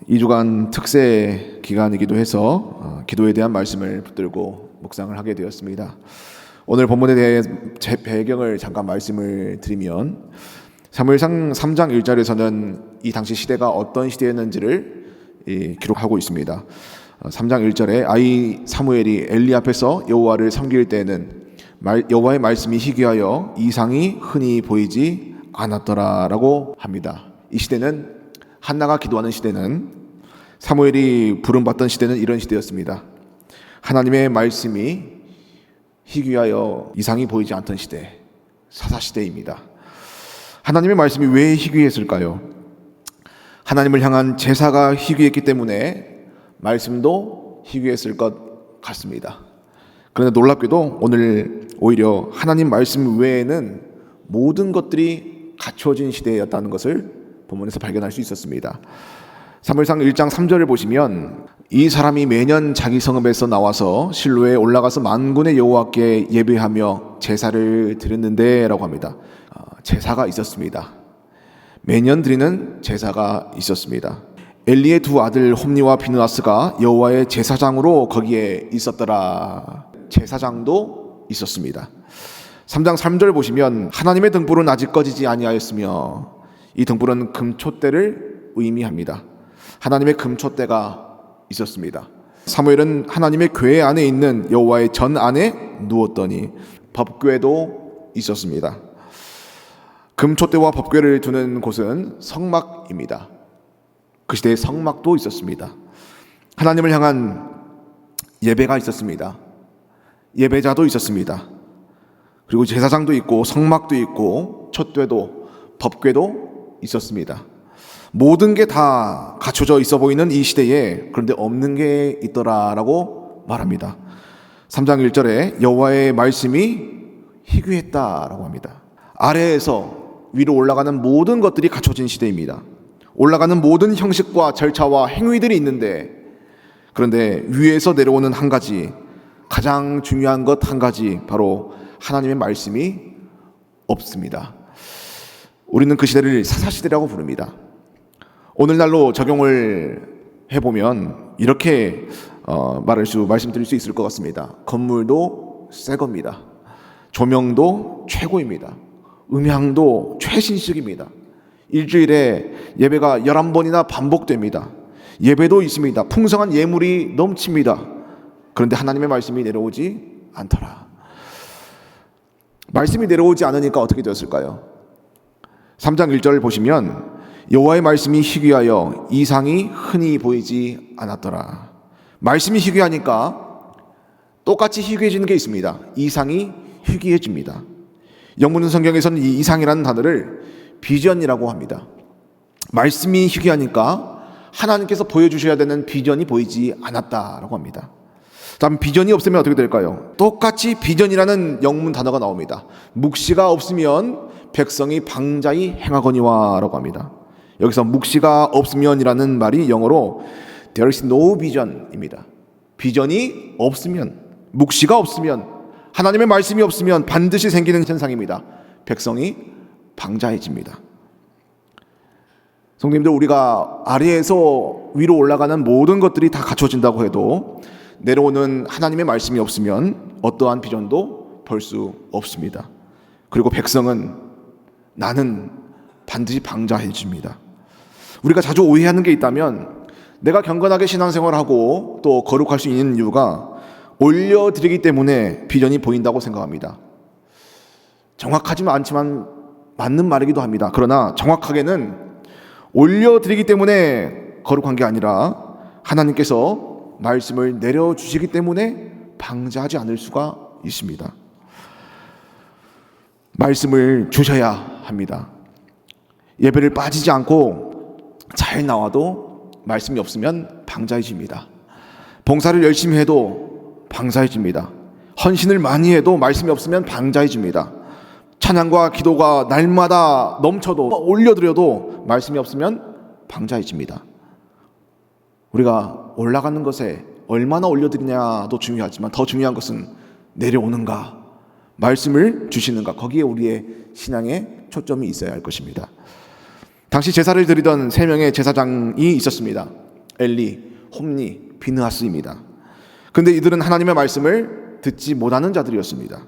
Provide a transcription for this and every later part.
2주간 특세 기간이기도 해서 기도에 대한 말씀을 붙들고 묵상을 하게 되었습니다. 오늘 본문에 대해 제 배경을 잠깐 말씀을 드리면 사무엘상 3장 1절에서는 이 당시 시대가 어떤 시대였는지를 기록하고 있습니다. 3장 1절에 아이 사무엘이 엘리 앞에서 여호와를 섬길 때에는 여호와의 말씀이 희귀하여 이상이 흔히 보이지 않았더라라고 합니다. 이 시대는 한나가 기도하는 시대는, 사무엘이 부름받던 시대는 이런 시대였습니다. 하나님의 말씀이 희귀하여 이상이 보이지 않던 시대, 사사시대입니다. 하나님의 말씀이 왜 희귀했을까요? 하나님을 향한 제사가 희귀했기 때문에 말씀도 희귀했을 것 같습니다. 그런데 놀랍게도 오늘 오히려 하나님 말씀 외에는 모든 것들이 갖춰진 시대였다는 것을 본문에서 발견할 수 있었습니다. 사무엘상 1장 3절을 보시면 이 사람이 매년 자기 성읍에서 나와서 실로에 올라가서 만군의 여호와께 예배하며 제사를 드렸는데 라고 합니다. 제사가 있었습니다. 매년 드리는 제사가 있었습니다. 엘리의 두 아들 홈니와 비느하스가 여호와의 제사장으로 거기에 있었더라. 제사장도 있었습니다. 3장 3절 보시면 하나님의 등불은 아직 꺼지지 아니하였으며, 이 등불은 금촛대를 의미합니다. 하나님의 금촛대가 있었습니다. 사무엘은 하나님의 궤 안에 있는 여호와의 전 안에 누웠더니 법궤도 있었습니다. 금촛대와 법궤를 두는 곳은 성막입니다. 그 시대에 성막도 있었습니다. 하나님을 향한 예배가 있었습니다. 예배자도 있었습니다. 그리고 제사장도 있고 성막도 있고 촛대도 법궤도 있었습니다. 모든 게 다 갖춰져 있어 보이는 이 시대에 그런데 없는 게 있더라라고 말합니다. 3장 1절에 여호와의 말씀이 희귀했다라고 합니다. 아래에서 위로 올라가는 모든 것들이 갖춰진 시대입니다. 올라가는 모든 형식과 절차와 행위들이 있는데, 그런데 위에서 내려오는 한 가지, 가장 중요한 것 한 가지, 바로 하나님의 말씀이 없습니다. 우리는 그 시대를 사사시대라고 부릅니다. 오늘날로 적용을 해보면 이렇게 말씀드릴 수 있을 것 같습니다. 건물도 새 겁니다. 조명도 최고입니다. 음향도 최신식입니다. 일주일에 예배가 11번이나 반복됩니다. 예배도 있습니다. 풍성한 예물이 넘칩니다. 그런데 하나님의 말씀이 내려오지 않더라. 말씀이 내려오지 않으니까 어떻게 되었을까요? 3장 1절을 보시면 여호와의 말씀이 희귀하여 이상이 흔히 보이지 않았더라. 말씀이 희귀하니까 똑같이 희귀해지는 게 있습니다. 이상이 희귀해집니다. 영문 성경에서는 이 이상이라는 단어를 비전이라고 합니다. 말씀이 희귀하니까 하나님께서 보여주셔야 되는 비전이 보이지 않았다라고 합니다. 다음, 비전이 없으면 어떻게 될까요? 똑같이 비전이라는 영문 단어가 나옵니다. 묵시가 없으면 백성이 방자히 행하거니와 라고 합니다. 여기서 묵시가 없으면이라는 말이 영어로 There is no vision입니다. 비전이 없으면, 묵시가 없으면, 하나님의 말씀이 없으면 반드시 생기는 현상입니다. 백성이 방자해집니다. 성도님들, 우리가 아래에서 위로 올라가는 모든 것들이 다 갖춰진다고 해도 내려오는 하나님의 말씀이 없으면 어떠한 비전도 볼 수 없습니다. 그리고 백성은 나는 반드시 방자해집니다. 우리가 자주 오해하는 게 있다면, 내가 경건하게 신앙생활을 하고 또 거룩할 수 있는 이유가 올려드리기 때문에 비전이 보인다고 생각합니다. 정확하지는 않지만 맞는 말이기도 합니다. 그러나 정확하게는 올려드리기 때문에 거룩한 게 아니라 하나님께서 말씀을 내려주시기 때문에 방자하지 않을 수가 있습니다. 말씀을 주셔야 합니다. 예배를 빠지지 않고 잘 나와도 말씀이 없으면 방자해집니다. 봉사를 열심히 해도 방자해집니다. 헌신을 많이 해도 말씀이 없으면 방자해집니다. 찬양과 기도가 날마다 넘쳐도 올려드려도 말씀이 없으면 방자해집니다. 우리가 올라가는 것에 얼마나 올려드리냐도 중요하지만 더 중요한 것은 내려오는가, 말씀을 주시는가, 거기에 우리의 신앙의 초점이 있어야 할 것입니다. 당시 제사를 드리던 3명의 제사장이 있었습니다. 엘리, 홈니, 비느하스입니다. 그런데 이들은 하나님의 말씀을 듣지 못하는 자들이었습니다.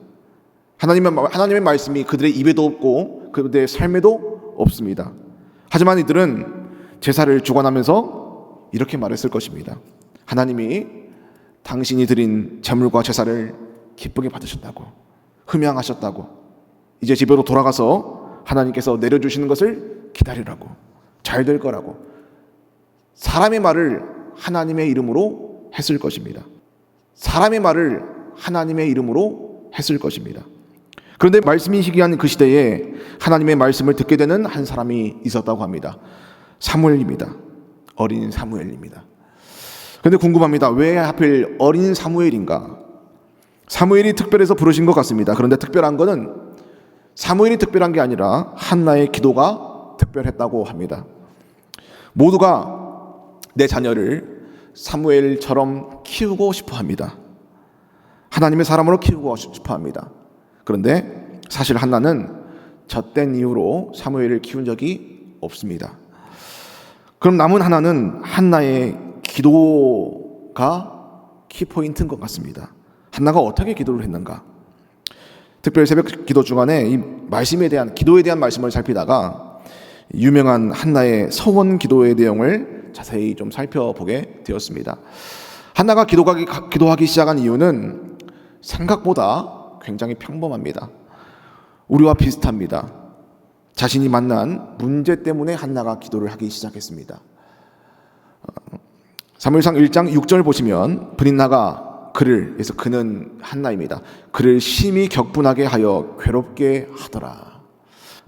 하나님의 말씀이 그들의 입에도 없고 그들의 삶에도 없습니다. 하지만 이들은 제사를 주관하면서 이렇게 말했을 것입니다. 하나님이 당신이 드린 제물과 제사를 기쁘게 받으셨다고, 흠양하셨다고, 이제 집으로 돌아가서 하나님께서 내려주시는 것을 기다리라고, 잘 될 거라고 사람의 말을 하나님의 이름으로 했을 것입니다. 사람의 말을 하나님의 이름으로 했을 것입니다. 그런데 말씀이 희귀한 그 시대에 하나님의 말씀을 듣게 되는 한 사람이 있었다고 합니다. 사무엘입니다. 어린 사무엘입니다. 그런데 궁금합니다. 왜 하필 어린 사무엘인가? 사무엘이 특별해서 부르신 것 같습니다. 그런데 특별한 것은 사무엘이 특별한 게 아니라 한나의 기도가 특별했다고 합니다. 모두가 내 자녀를 사무엘처럼 키우고 싶어 합니다. 하나님의 사람으로 키우고 싶어 합니다. 그런데 사실 한나는 젖된 이후로 사무엘을 키운 적이 없습니다. 그럼 남은 하나는 한나의 기도가 키포인트인 것 같습니다. 한나가 어떻게 기도를 했는가? 특별히 새벽 기도 주간에 이 말씀에 대한, 기도에 대한 말씀을 살피다가 유명한 한나의 서원 기도의 내용을 자세히 좀 살펴보게 되었습니다. 한나가 기도하기 시작한 이유는 생각보다 굉장히 평범합니다. 우리와 비슷합니다. 자신이 만난 문제 때문에 한나가 기도를 하기 시작했습니다. 사무엘상 1장 6절 보시면 브릿나가 그래서 그는 한나입니다. 그를 심히 격분하게 하여 괴롭게 하더라.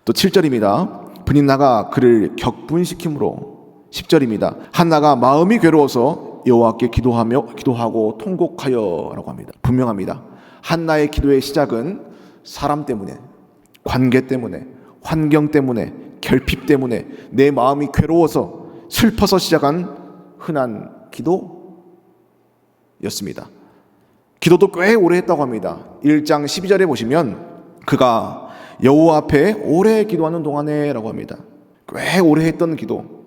또 7절입니다. 브릿나가 그를 격분시킴으로. 10절입니다. 한나가 마음이 괴로워서 여호와께 기도하고 통곡하여 라고 합니다. 분명합니다. 한나의 기도의 시작은 사람 때문에, 관계 때문에, 환경 때문에, 결핍 때문에 내 마음이 괴로워서 슬퍼서 시작한 흔한 기도였습니다. 기도도 꽤 오래 했다고 합니다. 1장 12절에 보시면 그가 여호와 앞에 오래 기도하는 동안에 라고 합니다. 꽤 오래 했던 기도,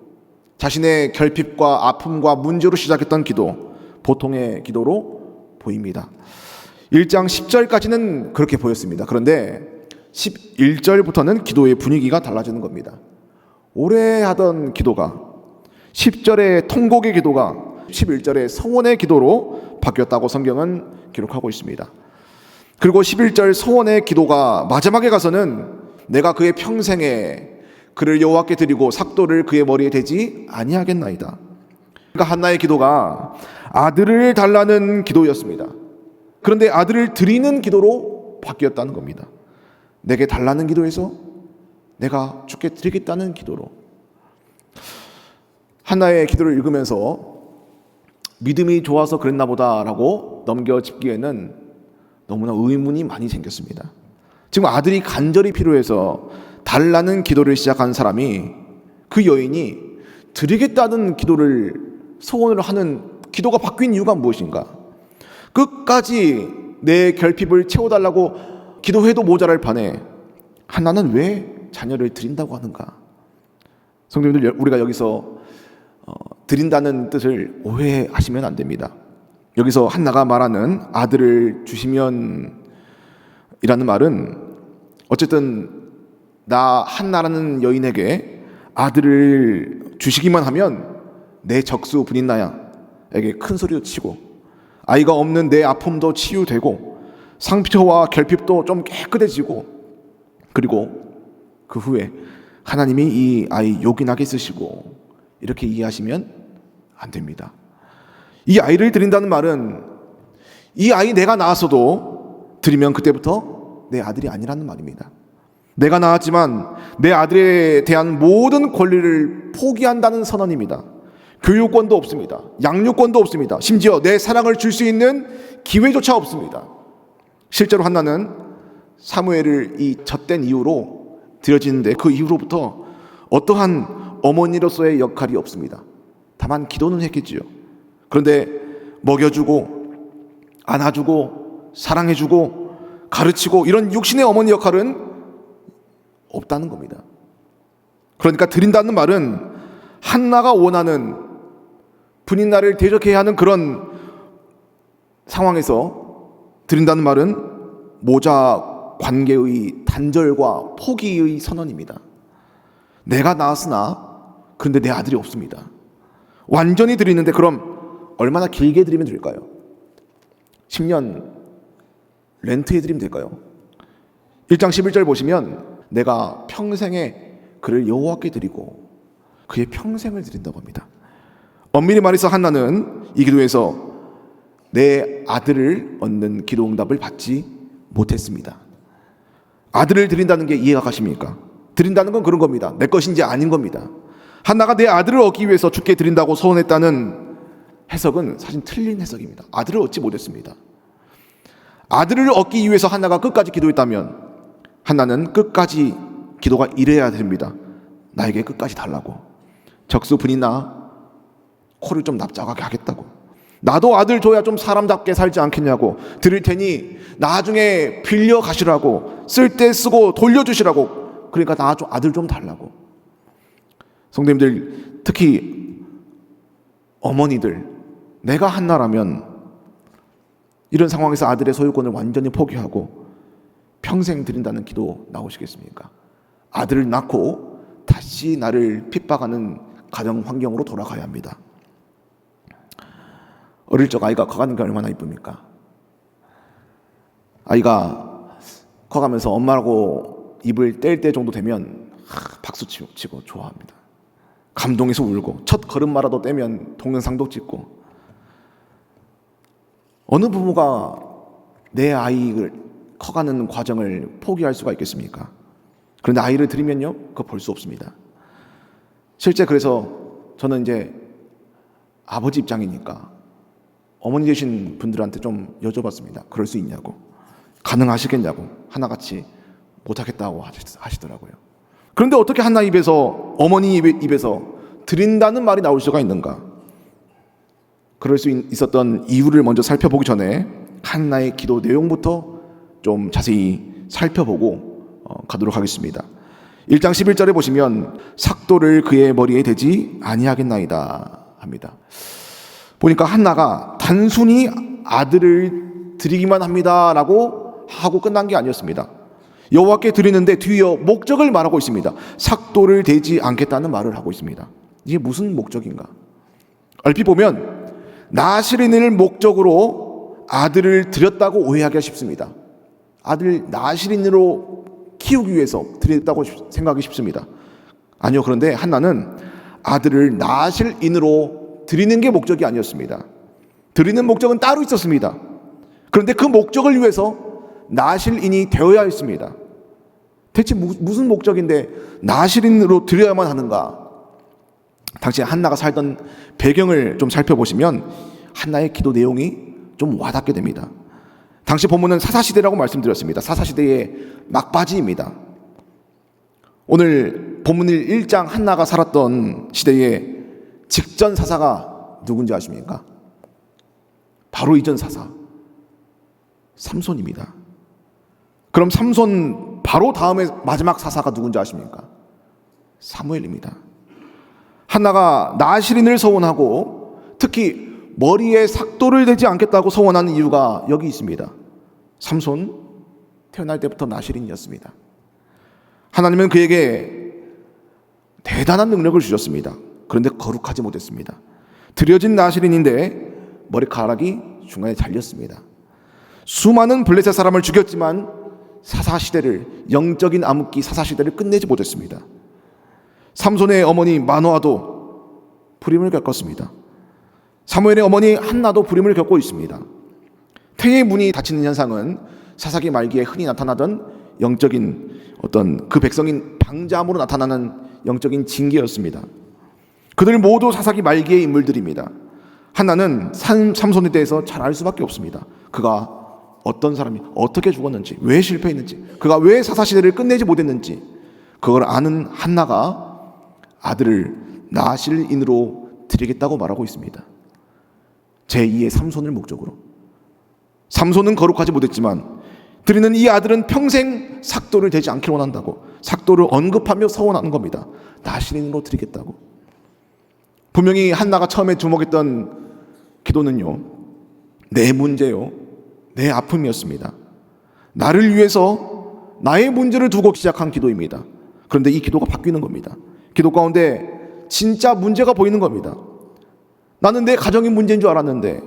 자신의 결핍과 아픔과 문제로 시작했던 기도, 보통의 기도로 보입니다. 1장 10절까지는 그렇게 보였습니다. 그런데 11절부터는 기도의 분위기가 달라지는 겁니다. 오래 하던 기도가 10절의 통곡의 기도가 11절의 서원의 기도로 바뀌었다고 성경은 기록하고 있습니다. 그리고 11절 서원의 기도가 마지막에 가서는 내가 그의 평생에 그를 여호와께 드리고 삭도를 그의 머리에 대지 아니하겠나이다. 그러니까 한나의 기도가 아들을 달라는 기도였습니다. 그런데 아들을 드리는 기도로 바뀌었다는 겁니다. 내게 달라는 기도에서 내가 주께 드리겠다는 기도로. 한나의 기도를 읽으면서 믿음이 좋아서 그랬나 보다라고 넘겨짚기에는 너무나 의문이 많이 생겼습니다. 지금 아들이 간절히 필요해서 달라는 기도를 시작한 사람이, 그 여인이 드리겠다는 기도를 소원을 하는 기도가 바뀐 이유가 무엇인가? 끝까지 내 결핍을 채워달라고 기도해도 모자랄 판에 한나는 왜 자녀를 드린다고 하는가? 성도님들, 우리가 여기서 드린다는 뜻을 오해하시면 안 됩니다. 여기서 한나가 말하는 아들을 주시면 이라는 말은 어쨌든 나 한나라는 여인에게 아들을 주시기만 하면 내 적수 브릿나야에게 큰 소리を치고 아이가 없는 내 아픔도 치유되고 상처와 결핍도 좀 깨끗해지고, 그리고 그 후에 하나님이 이 아이 요긴하게 쓰시고, 이렇게 이해하시면 안 됩니다. 이 아이를 드린다는 말은 이 아이 내가 낳았어도 드리면 그때부터 내 아들이 아니라는 말입니다. 내가 낳았지만 내 아들에 대한 모든 권리를 포기한다는 선언입니다. 교육권도 없습니다. 양육권도 없습니다. 심지어 내 사랑을 줄 수 있는 기회조차 없습니다. 실제로 한나는 사무엘을 이 젖된 이후로 드려지는데 그 이후로부터 어떠한 어머니로서의 역할이 없습니다. 다만 기도는 했겠지요. 그런데 먹여주고 안아주고 사랑해주고 가르치고 이런 육신의 어머니 역할은 없다는 겁니다. 그러니까 드린다는 말은 한나가 원하는 분이 나를 대적해야 하는 그런 상황에서 드린다는 말은 모자 관계의 단절과 포기의 선언입니다. 내가 낳았으나 그런데 내 아들이 없습니다. 완전히 드리는데 그럼 얼마나 길게 드리면 될까요? 10년 렌트해 드리면 될까요? 1장 11절 보시면 내가 평생에 그를 여호와께 드리고 그의 평생을 드린다고 합니다. 엄밀히 말해서 한나는 이 기도에서 내 아들을 얻는 기도 응답을 받지 못했습니다. 아들을 드린다는 게 이해가 가십니까? 드린다는 건 그런 겁니다. 내 것인지 아닌 겁니다. 한나가 내 아들을 얻기 위해서 주께 드린다고 서원했다는 해석은 사실 틀린 해석입니다. 아들을 얻지 못했습니다. 아들을 얻기 위해서 한나가 끝까지 기도했다면 한나는 끝까지 기도가 이래야 됩니다. 나에게 끝까지 달라고. 적수분이나 코를 좀 납작하게 하겠다고. 나도 아들 줘야 좀 사람답게 살지 않겠냐고. 드릴 테니 나중에 빌려 가시라고. 쓸 때 쓰고 돌려주시라고. 그러니까 나 좀 아들 좀 달라고. 성도님들, 특히 어머니들, 내가 한나라면 이런 상황에서 아들의 소유권을 완전히 포기하고 평생 드린다는 기도 나오시겠습니까? 아들을 낳고 다시 나를 핍박하는 가정 환경으로 돌아가야 합니다. 어릴 적 아이가 커가는 게 얼마나 이쁩니까? 아이가 커가면서 엄마라고 입을 뗄 때 정도 되면 박수 치고 좋아합니다. 감동해서 울고 첫 걸음마라도 떼면 동영상도 찍고. 어느 부모가 내 아이를 커가는 과정을 포기할 수가 있겠습니까? 그런데 아이를 드리면요, 그거 볼 수 없습니다. 실제 그래서 저는 이제 아버지 입장이니까 어머니 되신 분들한테 좀 여쭤봤습니다. 그럴 수 있냐고, 가능하시겠냐고. 하나같이 못하겠다고 하시더라고요. 그런데 어떻게 한나 입에서, 어머니 입에서 드린다는 말이 나올 수가 있는가? 그럴 수 있었던 이유를 먼저 살펴보기 전에 한나의 기도 내용부터 좀 자세히 살펴보고 가도록 하겠습니다. 1장 11절에 보시면 삭도를 그의 머리에 대지 아니하겠나이다 합니다. 보니까 한나가 단순히 아들을 드리기만 합니다라고 하고 끝난 게 아니었습니다. 여호와께 드리는데 뒤이어 목적을 말하고 있습니다. 삭도를 대지 않겠다는 말을 하고 있습니다. 이게 무슨 목적인가? 얼핏 보면 나시린을 목적으로 아들을 드렸다고 오해하기가 쉽습니다. 아들 나시린으로 키우기 위해서 드렸다고 생각하기 쉽습니다. 아니요, 그런데 한나는 아들을 나실인으로 드리는 게 목적이 아니었습니다. 드리는 목적은 따로 있었습니다. 그런데 그 목적을 위해서 나실인이 되어야 했습니다. 대체 무슨 목적인데 나실인으로 드려야만 하는가? 당시 한나가 살던 배경을 좀 살펴보시면 한나의 기도 내용이 좀 와닿게 됩니다. 당시 본문은 사사시대라고 말씀드렸습니다. 사사시대의 막바지입니다. 오늘 본문 1장 한나가 살았던 시대의 직전 사사가 누군지 아십니까? 바로 이전 사사 삼손입니다. 그럼 삼손 바로 다음에 마지막 사사가 누군지 아십니까? 사무엘입니다. 한나가 나시린을 서원하고 특히 머리에 삭도를 대지 않겠다고 서원하는 이유가 여기 있습니다. 삼손 태어날 때부터 나시린이었습니다. 하나님은 그에게 대단한 능력을 주셨습니다. 그런데 거룩하지 못했습니다. 드려진 나시린인데 머리카락이 중간에 잘렸습니다. 수많은 블레셋 사람을 죽였지만 사사시대를, 영적인 암흑기 사사시대를 끝내지 못했습니다. 삼손의 어머니 마노아도 불임을 겪었습니다. 사무엘의 어머니 한나도 불임을 겪고 있습니다. 태의 문이 닫히는 현상은 사사기 말기에 흔히 나타나던 영적인 어떤 그 백성인 방자함으로 나타나는 영적인 징계였습니다. 그들 모두 사사기 말기의 인물들입니다. 한나는 삼손에 대해서 잘 알 수밖에 없습니다. 그가 어떤 사람이 어떻게 죽었는지, 왜 실패했는지, 그가 왜 사사시대를 끝내지 못했는지 그걸 아는 한나가 아들을 나실인으로 드리겠다고 말하고 있습니다. 제2의 삼손을 목적으로. 삼손은 거룩하지 못했지만 드리는 이 아들은 평생 삭도를 대지 않기를 원한다고, 삭도를 언급하며 서원하는 겁니다. 나실인으로 드리겠다고. 분명히 한나가 처음에 주목했던 기도는요, 내 문제요, 내 아픔이었습니다. 나를 위해서 나의 문제를 두고 시작한 기도입니다. 그런데 이 기도가 바뀌는 겁니다. 기도 가운데 진짜 문제가 보이는 겁니다. 나는 내 가정이 문제인 줄 알았는데,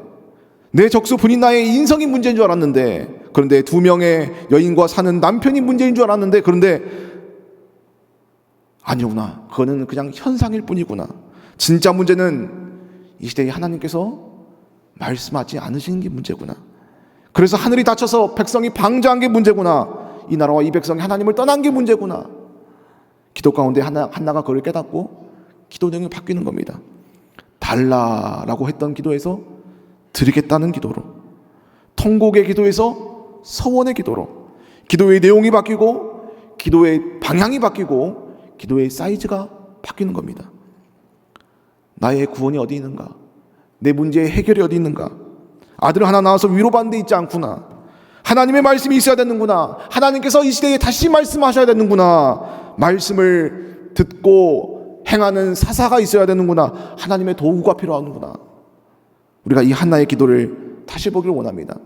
내 적수 부인 나의 인성이 문제인 줄 알았는데, 그런데 2명의 여인과 사는 남편이 문제인 줄 알았는데, 그런데 아니구나, 그거는 그냥 현상일 뿐이구나. 진짜 문제는 이 시대에 하나님께서 말씀하지 않으시는 게 문제구나. 그래서 하늘이 닫혀서 백성이 방자한 게 문제구나. 이 나라와 이 백성이 하나님을 떠난 게 문제구나. 기도 가운데 한나가 그걸 깨닫고 기도 내용이 바뀌는 겁니다. 달라라고 했던 기도에서 드리겠다는 기도로, 통곡의 기도에서 서원의 기도로, 기도의 내용이 바뀌고 기도의 방향이 바뀌고 기도의 사이즈가 바뀌는 겁니다. 나의 구원이 어디 있는가? 내 문제의 해결이 어디 있는가? 아들 하나 낳아서 위로받는 데 있지 않구나. 하나님의 말씀이 있어야 되는구나. 하나님께서 이 시대에 다시 말씀하셔야 되는구나. 말씀을 듣고 행하는 사사가 있어야 되는구나. 하나님의 도구가 필요하는구나. 우리가 이 한나의 기도를 다시 보기를 원합니다.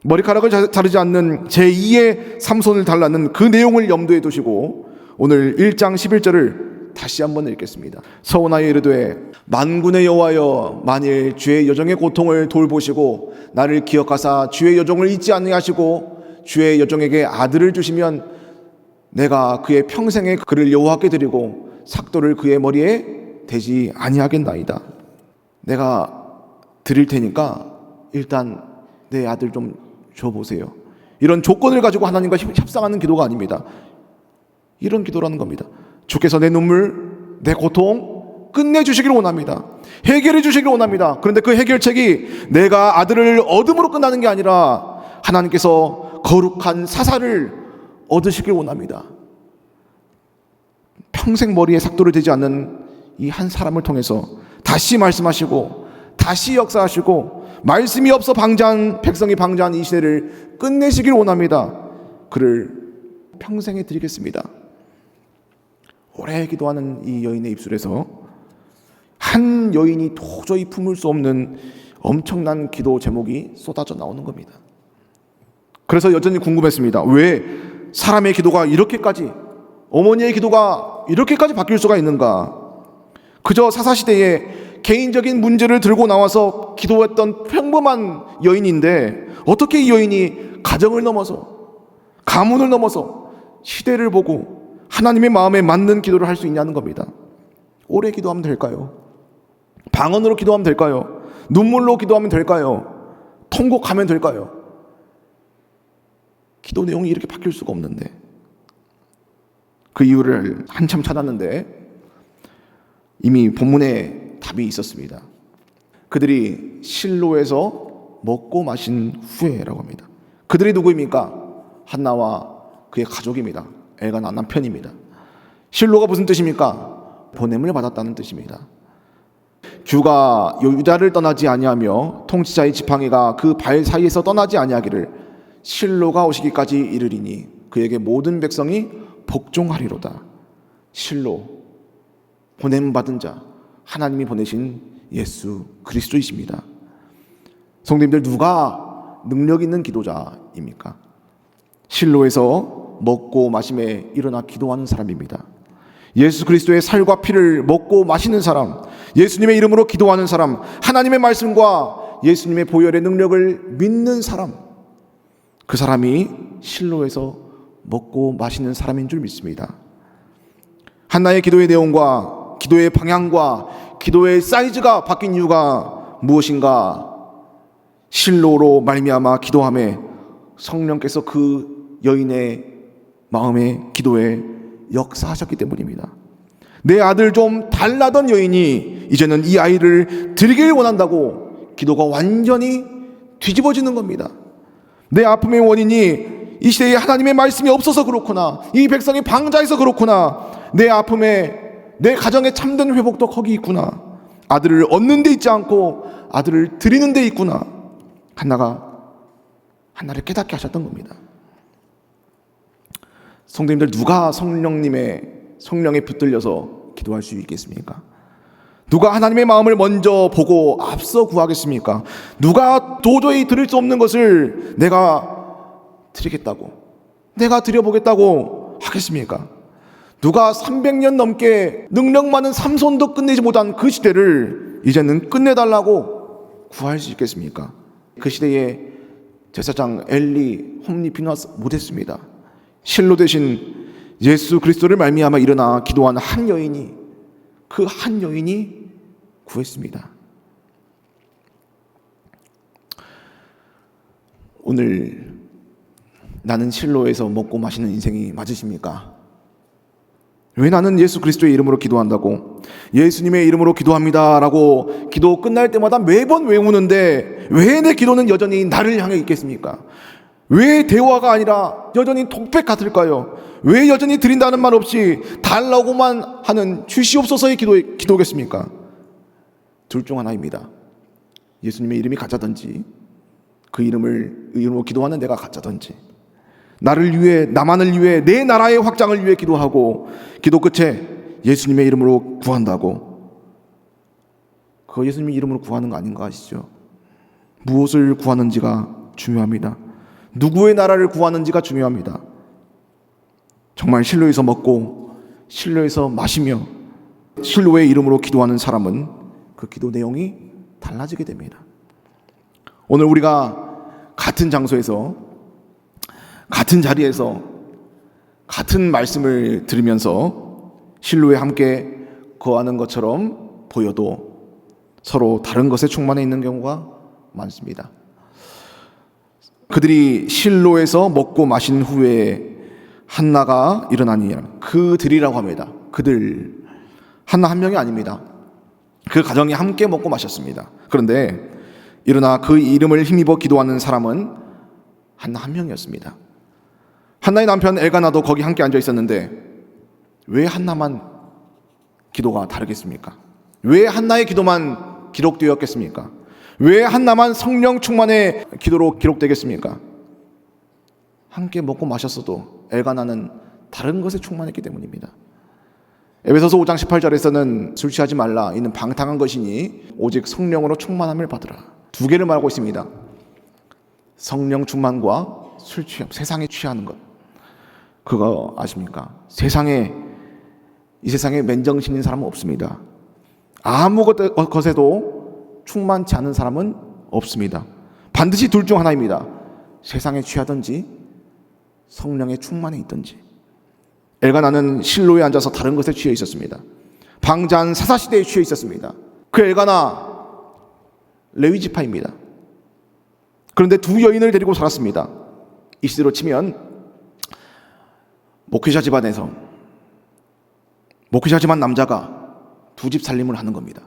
머리카락을 자르지 않는 제2의 삼손을 달라는 그 내용을 염두에 두시고 오늘 1장 11절을 다시 한번 읽겠습니다. 서원하여 이르되 만군의 여호와여, 만일 주의 여종의 고통을 돌보시고 나를 기억하사 주의 여종을 잊지 아니하시고 주의 여종에게 아들을 주시면 내가 그의 평생에 그를 여호와께 드리고 삭도를 그의 머리에 대지 아니하겠나이다. 내가 드릴 테니까 일단 내 아들 좀 줘보세요. 이런 조건을 가지고 하나님과 협상하는 기도가 아닙니다. 이런 기도라는 겁니다. 주께서 내 눈물, 내 고통 끝내주시기를 원합니다. 해결해 주시기를 원합니다. 그런데 그 해결책이 내가 아들을 얻음으로 끝나는 게 아니라 하나님께서 거룩한 사사를 얻으시기를 원합니다. 평생 머리에 삭도를 대지 않는 이 한 사람을 통해서 다시 말씀하시고 다시 역사하시고 말씀이 없어 방자한 백성이 방자한 이 시대를 끝내시기를 원합니다. 그를 평생에 드리겠습니다. 오래 기도하는 이 여인의 입술에서 한 여인이 도저히 품을 수 없는 엄청난 기도 제목이 쏟아져 나오는 겁니다. 그래서 여전히 궁금했습니다. 왜 사람의 기도가 이렇게까지, 어머니의 기도가 이렇게까지 바뀔 수가 있는가? 그저 사사시대에 개인적인 문제를 들고 나와서 기도했던 평범한 여인인데 어떻게 이 여인이 가정을 넘어서, 가문을 넘어서 시대를 보고 하나님의 마음에 맞는 기도를 할 수 있냐는 겁니다. 오래 기도하면 될까요? 방언으로 기도하면 될까요? 눈물로 기도하면 될까요? 통곡하면 될까요? 기도 내용이 이렇게 바뀔 수가 없는데, 그 이유를 한참 찾았는데 이미 본문에 답이 있었습니다. 그들이 실로에서 먹고 마신 후에라고 합니다. 그들이 누구입니까? 한나와 그의 가족입니다. 엘가나 남편입니다. 실로가 무슨 뜻입니까? 보냄을 받았다는 뜻입니다. 주가 유다를 떠나지 아니하며 통치자의 지팡이가 그 발 사이에서 떠나지 아니하기를 실로가 오시기까지 이르리니 그에게 모든 백성이 복종하리로다. 실로, 보냄 받은 자, 하나님이 보내신 예수 그리스도이십니다. 성도님들, 누가 능력 있는 기도자입니까? 실로에서 먹고 마심에 일어나 기도하는 사람입니다. 예수 그리스도의 살과 피를 먹고 마시는 사람, 예수님의 이름으로 기도하는 사람, 하나님의 말씀과 예수님의 보혈의 능력을 믿는 사람, 그 사람이 실로에서 먹고 마시는 사람인 줄 믿습니다. 한나의 기도의 내용과 기도의 방향과 기도의 사이즈가 바뀐 이유가 무엇인가? 실로로 말미암아 기도함에 성령께서 그 여인의 마음의 기도에 역사하셨기 때문입니다. 내 아들 좀 달라던 여인이 이제는 이 아이를 드리길 원한다고 기도가 완전히 뒤집어지는 겁니다. 내 아픔의 원인이 이 시대에 하나님의 말씀이 없어서 그렇구나, 이 백성이 방자해서 그렇구나, 내 아픔에, 내 가정의 참된 회복도 거기 있구나, 아들을 얻는 데 있지 않고 아들을 드리는 데 있구나. 한나를 깨닫게 하셨던 겁니다. 성도님들, 누가 성령에 붙들려서 기도할 수 있겠습니까? 누가 하나님의 마음을 먼저 보고 앞서 구하겠습니까? 누가 도저히 드릴 수 없는 것을 내가 드리겠다고, 내가 드려보겠다고 하겠습니까? 누가 300년 넘게 능력 많은 삼손도 끝내지 못한 그 시대를 이제는 끝내달라고 구할 수 있겠습니까? 그 시대에 제사장 엘리, 홈리, 비나스 못했습니다. 실로 되신 예수 그리스도를 말미암아 일어나 기도한 한 여인이, 그 한 여인이 구했습니다. 오늘 나는 실로에서 먹고 마시는 인생이 맞으십니까? 왜 나는 예수 그리스도의 이름으로 기도한다고, 예수님의 이름으로 기도합니다라고 기도 끝날 때마다 매번 외우는데 왜 내 기도는 여전히 나를 향해 있겠습니까? 왜 대화가 아니라 여전히 톡백 같을까요? 왜 여전히 드린다는 말 없이 달라고만 하는 주시옵소서의 기도겠습니까? 둘 중 하나입니다. 예수님의 이름이 가짜든지 그 이름으로 기도하는 내가 가짜든지, 나를 위해, 나만을 위해, 내 나라의 확장을 위해 기도하고 기도 끝에 예수님의 이름으로 구한다고, 그거 예수님의 이름으로 구하는 거 아닌 거 아시죠? 무엇을 구하는지가 중요합니다. 누구의 나라를 구하는지가 중요합니다. 정말 실로에서 먹고 실로에서 마시며 실로의 이름으로 기도하는 사람은 그 기도 내용이 달라지게 됩니다. 오늘 우리가 같은 장소에서, 같은 자리에서 같은 말씀을 들으면서 실로에 함께 거하는 것처럼 보여도 서로 다른 것에 충만해 있는 경우가 많습니다. 그들이 실로에서 먹고 마신 후에 한나가 일어나니, 그들이라고 합니다. 그들, 한나 한 명이 아닙니다. 그 가정이 함께 먹고 마셨습니다. 그런데 일어나 그 이름을 힘입어 기도하는 사람은 한나 한 명이었습니다. 한나의 남편 엘가나도 거기 함께 앉아 있었는데 왜 한나만 기도가 다르겠습니까? 왜 한나의 기도만 기록되었겠습니까? 왜 한나만 성령 충만의 기도로 기록되겠습니까? 함께 먹고 마셨어도 엘가나는 다른 것에 충만했기 때문입니다. 에베소서 5장 18절에서는 술 취하지 말라, 이는 방탕한 것이니 오직 성령으로 충만함을 받으라. 두 개를 말하고 있습니다. 성령 충만과 술 취함, 세상에 취하는 것. 그거 아십니까? 이 세상에 맨정신인 사람은 없습니다. 아무 것에도 충만치 않은 사람은 없습니다. 반드시 둘 중 하나입니다. 세상에 취하든지 성령에 충만해 있든지. 엘가나는 실로에 앉아서 다른 것에 취해 있었습니다. 방자한 사사시대에 취해 있었습니다. 그 엘가나 레위 지파입니다. 그런데 두 여인을 데리고 살았습니다. 이 시대로 치면 목회자 집안에서 목회자 집안 남자가 두 집 살림을 하는 겁니다.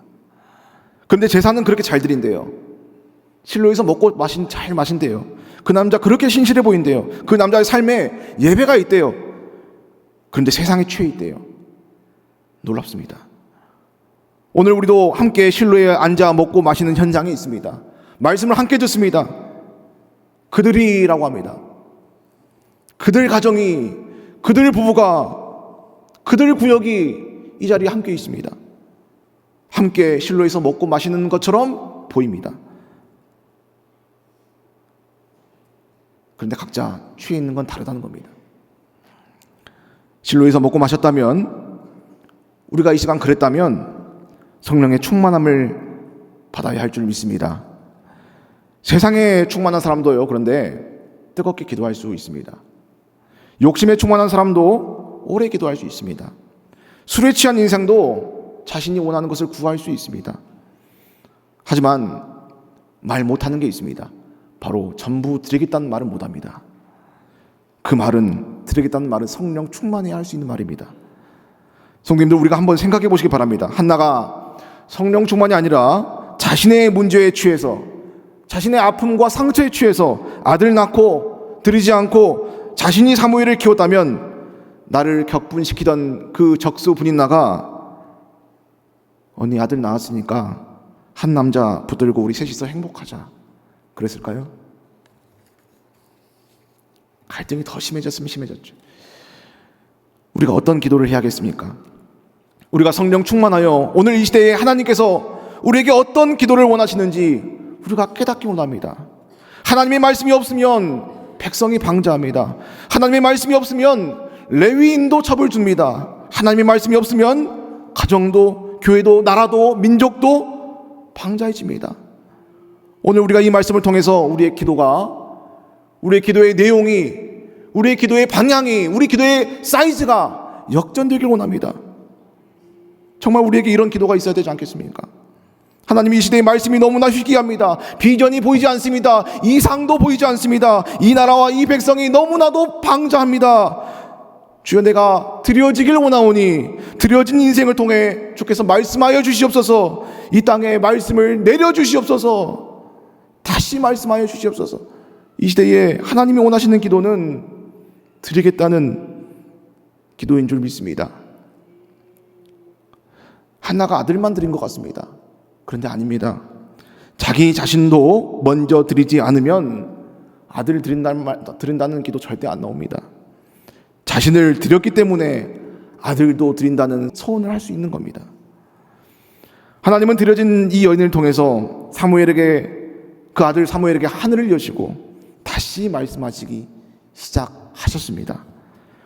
그런데 제사는 그렇게 잘 드린대요. 실로에서 먹고 잘 마신대요. 그 남자 그렇게 신실해 보인대요. 그 남자의 삶에 예배가 있대요. 그런데 세상에 취해 있대요. 놀랍습니다. 오늘 우리도 함께 실로에 앉아 먹고 마시는 현장이 있습니다. 말씀을 함께 듣습니다. 그들이라고 합니다. 그들 가정이, 그들 부부가, 그들 구역이 이 자리에 함께 있습니다. 함께 실로에서 먹고 마시는 것처럼 보입니다. 그런데 각자 취해 있는 건 다르다는 겁니다. 실로에서 먹고 마셨다면, 우리가 이 시간 그랬다면 성령의 충만함을 받아야 할 줄 믿습니다. 세상에 충만한 사람도요, 그런데 뜨겁게 기도할 수 있습니다. 욕심에 충만한 사람도 오래 기도할 수 있습니다. 술에 취한 인생도 자신이 원하는 것을 구할 수 있습니다. 하지만 말 못하는 게 있습니다. 바로 전부 드리겠다는 말은 못합니다. 그 말은, 드리겠다는 말은 성령 충만해야 할 수 있는 말입니다. 성도님들, 우리가 한번 생각해 보시기 바랍니다. 한나가 성령 충만이 아니라 자신의 문제에 취해서, 자신의 아픔과 상처에 취해서 아들 낳고 드리지 않고 자신이 사무엘을 키웠다면 나를 격분시키던 그 적수 분인나가 언니 아들 낳았으니까 한 남자 붙들고 우리 셋이서 행복하자 그랬을까요? 갈등이 더 심해졌으면 심해졌죠. 우리가 어떤 기도를 해야겠습니까? 우리가 성령 충만하여 오늘 이 시대에 하나님께서 우리에게 어떤 기도를 원하시는지 우리가 깨닫기 원합니다. 하나님의 말씀이 없으면 백성이 방자합니다. 하나님의 말씀이 없으면 레위인도 첩을 줍니다. 하나님의 말씀이 없으면 가정도, 교회도, 나라도, 민족도 방자해집니다. 오늘 우리가 이 말씀을 통해서 우리의 기도가, 우리의 기도의 내용이, 우리의 기도의 방향이, 우리 기도의 사이즈가 역전되길 원합니다. 정말 우리에게 이런 기도가 있어야 되지 않겠습니까? 하나님, 이 시대의 말씀이 너무나 희귀합니다. 비전이 보이지 않습니다. 이상도 보이지 않습니다. 이 나라와 이 백성이 너무나도 방자합니다. 주여, 내가 드려지길 원하오니 드려진 인생을 통해 주께서 말씀하여 주시옵소서. 이 땅에 말씀을 내려주시옵소서. 다시 말씀하여 주시옵소서. 이 시대에 하나님이 원하시는 기도는 드리겠다는 기도인 줄 믿습니다. 한나가 아들만 드린 것 같습니다. 그런데 아닙니다. 자기 자신도 먼저 드리지 않으면 아들을 드린다는 기도 절대 안 나옵니다. 자신을 드렸기 때문에 아들도 드린다는 소원을 할 수 있는 겁니다. 하나님은 드려진 이 여인을 통해서 그 아들 사무엘에게 하늘을 여시고 다시 말씀하시기 시작하셨습니다.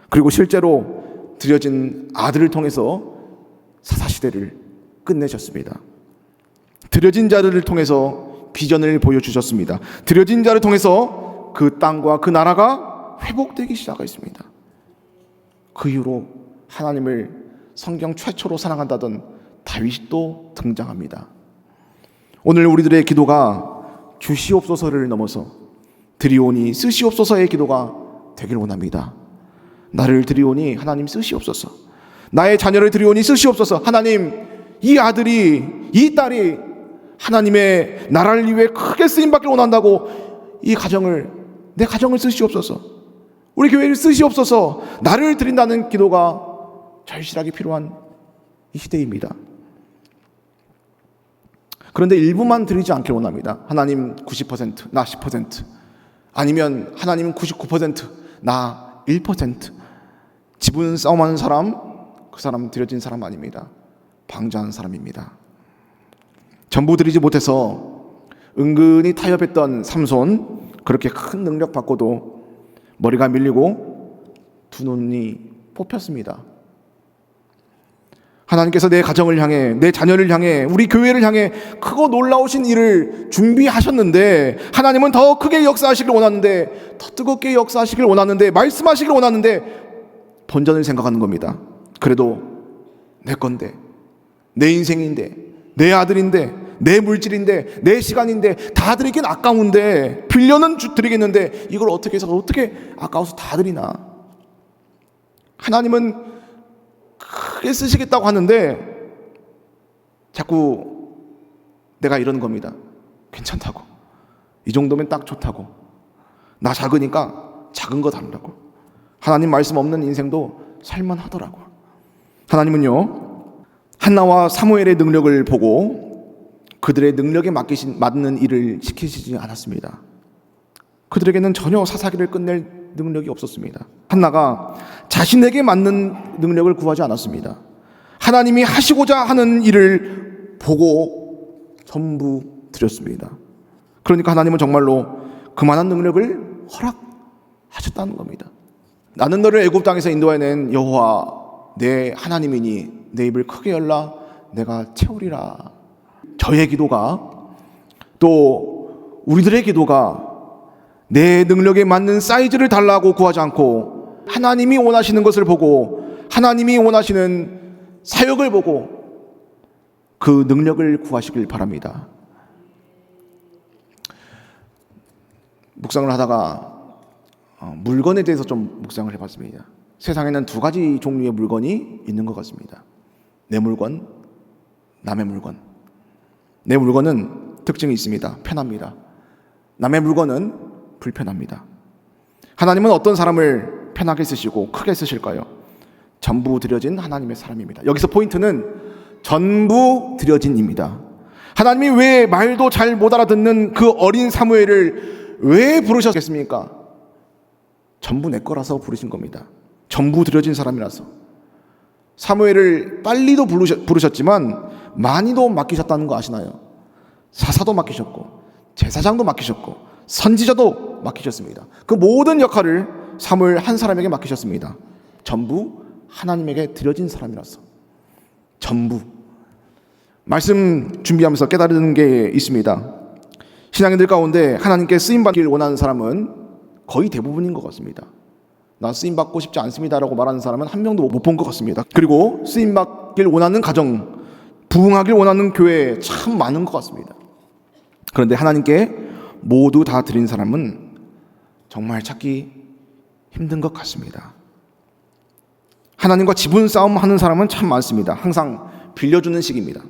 그리고 실제로 드려진 아들을 통해서 사사시대를 끝내셨습니다. 드려진 자를 통해서 비전을 보여주셨습니다. 드려진 자를 통해서 그 땅과 그 나라가 회복되기 시작했습니다. 그 이후로 하나님을 성경 최초로 사랑한다던 다윗도 등장합니다. 오늘 우리들의 기도가 주시옵소서를 넘어서 드리오니 쓰시옵소서의 기도가 되길 원합니다. 나를 드리오니 하나님 쓰시옵소서. 나의 자녀를 드리오니 쓰시옵소서. 하나님, 이 아들이, 이 딸이 하나님의 나라를 위해 크게 쓰임받기를 원한다고 내 가정을 쓰시옵소서. 우리 교회를 쓰시옵소서. 나를 드린다는 기도가 절실하게 필요한 이 시대입니다. 그런데 일부만 드리지 않길 원합니다. 하나님 90%, 나 10%, 아니면 하나님 99%, 나 1%. 지분 싸움하는 사람, 그 사람 드려진 사람 아닙니다. 방자한 사람입니다. 전부 드리지 못해서 은근히 타협했던 삼손, 그렇게 큰 능력 받고도 머리가 밀리고 두 눈이 뽑혔습니다. 하나님께서 내 가정을 향해, 내 자녀를 향해, 우리 교회를 향해 크고 놀라우신 일을 준비하셨는데, 하나님은 더 크게 역사하시길 원하는데, 더 뜨겁게 역사하시길 원하는데, 말씀하시길 원하는데 본전을 생각하는 겁니다. 그래도 내 건데, 내 인생인데, 내 아들인데, 내 물질인데, 내 시간인데 다 드리긴 아까운데, 빌려는 드리겠는데 이걸 어떻게 해서 어떻게 아까워서 다 드리나. 하나님은 크게 쓰시겠다고 하는데 자꾸 내가 이러는 겁니다. 괜찮다고, 이 정도면 딱 좋다고, 나 작으니까 작은 거 달라고. 하나님 말씀 없는 인생도 살만하더라고. 하나님은요, 한나와 사무엘의 능력을 보고 그들의 능력에 맞는 일을 시키시지 않았습니다. 그들에게는 전혀 사사기를 끝낼 능력이 없었습니다. 한나가 자신에게 맞는 능력을 구하지 않았습니다. 하나님이 하시고자 하는 일을 보고 전부 드렸습니다. 그러니까 하나님은 정말로 그만한 능력을 허락하셨다는 겁니다. 나는 너를 애굽 땅에서 인도해낸 여호와 내 하나님이니 내 입을 크게 열라 내가 채우리라. 저의 기도가, 또 우리들의 기도가 내 능력에 맞는 사이즈를 달라고 구하지 않고 하나님이 원하시는 것을 보고 하나님이 원하시는 사역을 보고 그 능력을 구하시길 바랍니다. 묵상을 하다가 물건에 대해서 좀 묵상을 해봤습니다. 세상에는 두 가지 종류의 물건이 있는 것 같습니다. 내 물건, 남의 물건. 내 물건은 특징이 있습니다. 편합니다. 남의 물건은 불편합니다. 하나님은 어떤 사람을 편하게 쓰시고 크게 쓰실까요? 전부 드려진 하나님의 사람입니다. 여기서 포인트는 전부 드려진입니다. 하나님이 왜 말도 잘 못 알아듣는 그 어린 사무엘을 왜 부르셨겠습니까? 전부 내 거라서 부르신 겁니다. 전부 드려진 사람이라서. 사무엘을 빨리도 부르셨지만 많이도 맡기셨다는 거 아시나요? 사사도 맡기셨고 제사장도 맡기셨고 선지자도 맡기셨습니다. 그 모든 역할을 사무엘 한 사람에게 맡기셨습니다. 전부 하나님에게 드려진 사람이라서. 전부. 말씀 준비하면서 깨달은 게 있습니다. 신앙인들 가운데 하나님께 쓰임받기를 원하는 사람은 거의 대부분인 것 같습니다. 나 쓰임받고 싶지 않습니다라고 말하는 사람은 한 명도 못 본 것 같습니다. 그리고 쓰임받기를 원하는 가정, 부흥하길 원하는 교회 참 많은 것 같습니다. 그런데 하나님께 모두 다 드린 사람은 정말 찾기 힘든 것 같습니다. 하나님과 지분 싸움 하는 사람은 참 많습니다. 항상 빌려주는 식입니다.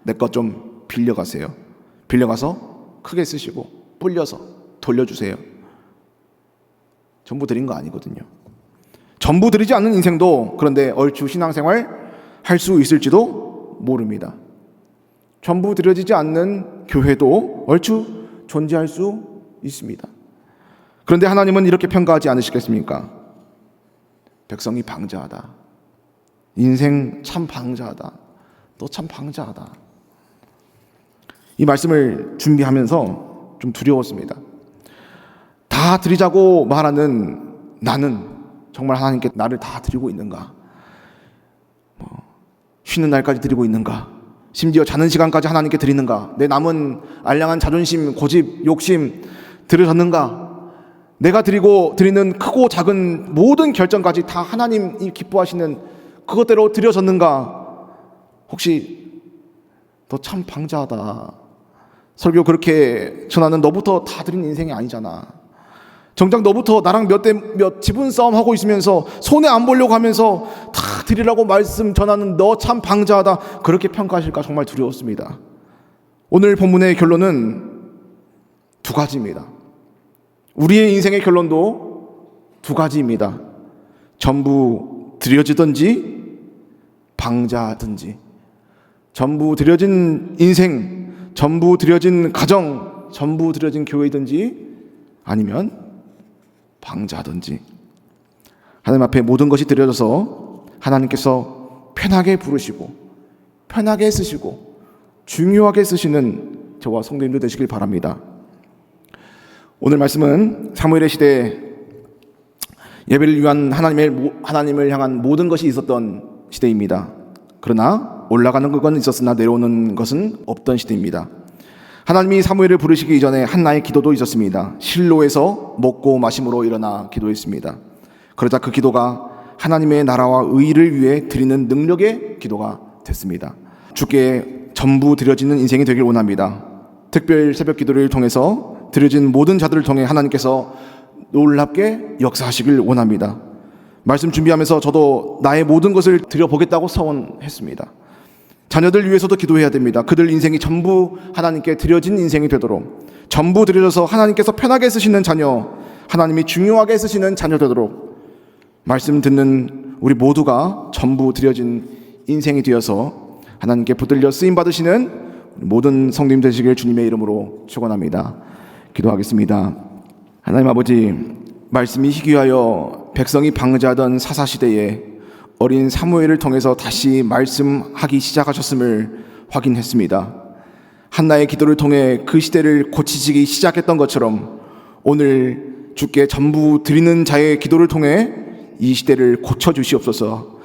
내 것 좀 빌려가세요. 빌려가서 크게 쓰시고 불려서 돌려주세요. 전부 드린 거 아니거든요. 전부 드리지 않는 인생도 그런데 얼추 신앙생활 할 수 있을지도 모릅니다. 전부 드려지지 않는 교회도 얼추 존재할 수 있습니다. 그런데 하나님은 이렇게 평가하지 않으시겠습니까? 백성이 방자하다. 인생 참 방자하다. 너 참 방자하다. 이 말씀을 준비하면서 좀 두려웠습니다. 다 드리자고 말하는 나는 정말 하나님께 나를 다 드리고 있는가? 쉬는 날까지 드리고 있는가? 심지어 자는 시간까지 하나님께 드리는가? 내 남은 알량한 자존심, 고집, 욕심 들으셨는가? 내가 드리는 크고 작은 모든 결정까지 다 하나님이 기뻐하시는 그것대로 드려졌는가? 혹시 너 참 방자하다. 설교 그렇게 전하는 너부터 다 드린 인생이 아니잖아. 정작 너부터 나랑 몇 대 몇 지분 싸움 하고 있으면서 손해 안 보려고 하면서 다 드리라고 말씀 전하는 너 참 방자하다. 그렇게 평가하실까 정말 두려웠습니다. 오늘 본문의 결론은 두 가지입니다. 우리의 인생의 결론도 두 가지입니다. 전부 드려지든지 방자든지. 전부 드려진 인생, 전부 드려진 가정, 전부 드려진 교회든지 아니면 방자든지. 하나님 앞에 모든 것이 드려져서 하나님께서 편하게 부르시고 편하게 쓰시고 중요하게 쓰시는 저와 성도님들 되시길 바랍니다. 오늘 말씀은 사무엘의 시대에 예배를 위한 하나님을 향한 모든 것이 있었던 시대입니다. 그러나 올라가는 것은 있었으나 내려오는 것은 없던 시대입니다. 하나님이 사무엘을 부르시기 이전에 한나의 기도도 있었습니다. 실로에서 먹고 마심으로 일어나 기도했습니다. 그러자 그 기도가 하나님의 나라와 의를 위해 드리는 능력의 기도가 됐습니다. 주께 전부 드려지는 인생이 되길 원합니다. 특별 새벽 기도를 통해서 드려진 모든 자들을 통해 하나님께서 놀랍게 역사하시길 원합니다. 말씀 준비하면서 저도 나의 모든 것을 드려보겠다고 서원했습니다. 자녀들 위해서도 기도해야 됩니다. 그들 인생이 전부 하나님께 드려진 인생이 되도록, 전부 드려져서 하나님께서 편하게 쓰시는 자녀, 하나님이 중요하게 쓰시는 자녀 되도록 말씀 듣는 우리 모두가 전부 드려진 인생이 되어서 하나님께 붙들려 쓰임 받으시는 모든 성도님 되시길 주님의 이름으로 축원합니다. 기도하겠습니다. 하나님 아버지, 말씀이 희귀하여 백성이 방자하던 사사시대에 어린 사무엘을 통해서 다시 말씀하기 시작하셨음을 확인했습니다. 한나의 기도를 통해 그 시대를 고치시기 시작했던 것처럼 오늘 주께 전부 드리는 자의 기도를 통해 이 시대를 고쳐주시옵소서.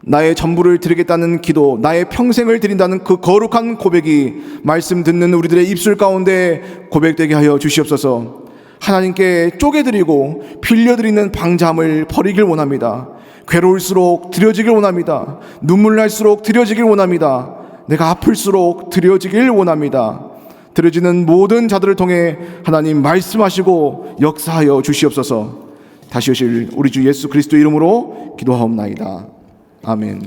나의 전부를 드리겠다는 기도, 나의 평생을 드린다는 그 거룩한 고백이 말씀 듣는 우리들의 입술 가운데 고백되게 하여 주시옵소서. 하나님께 쪼개드리고 빌려드리는 방자함을 버리길 원합니다. 괴로울수록 드려지길 원합니다. 눈물 날수록 드려지길 원합니다. 내가 아플수록 드려지길 원합니다. 드려지는 모든 자들을 통해 하나님 말씀하시고 역사하여 주시옵소서. 다시 오실 우리 주 예수 그리스도 이름으로 기도하옵나이다. 아멘.